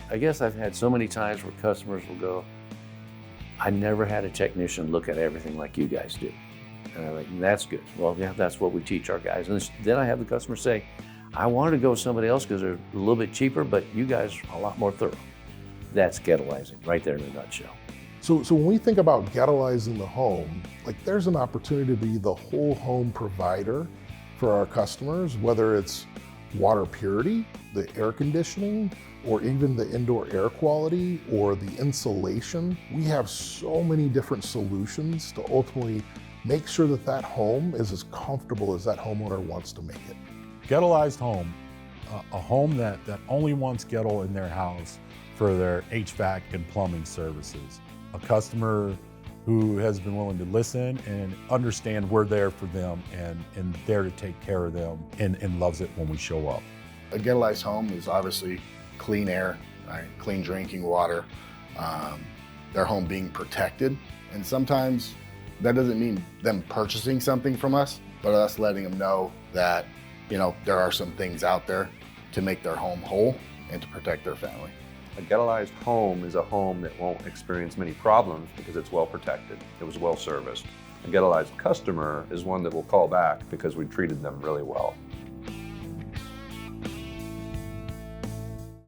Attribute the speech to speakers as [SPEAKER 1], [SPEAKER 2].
[SPEAKER 1] I guess I've had so many times where customers will go, I never had a technician look at everything like you guys do. And I'm like, that's good. Well, yeah, that's what we teach our guys. And then I have the customer say, I wanted to go with somebody else because they're a little bit cheaper, but you guys are a lot more thorough. That's Goettleizing right there in a nutshell.
[SPEAKER 2] So when we think about Goettleizing the home, like there's an opportunity to be the whole home provider for our customers, whether it's water purity, the air conditioning, or even the indoor air quality or the insulation. We have so many different solutions to ultimately make sure that that home is as comfortable as that homeowner wants to make it.
[SPEAKER 3] Goettleized home, a home that only wants Goettl in their house for their HVAC and plumbing services. A customer who has been willing to listen and understand we're there for them and there to take care of them and loves it when we show up.
[SPEAKER 4] A Goettleized home is obviously clean air, right? Clean drinking water, their home being protected. And sometimes that doesn't mean them purchasing something from us, but us letting them know that, you know, there are some things out there to make their home whole and to protect their family.
[SPEAKER 5] A Goettleized home is a home that won't experience many problems because it's well protected, it was well serviced. A Goettleized customer is one that will call back because we treated them really well.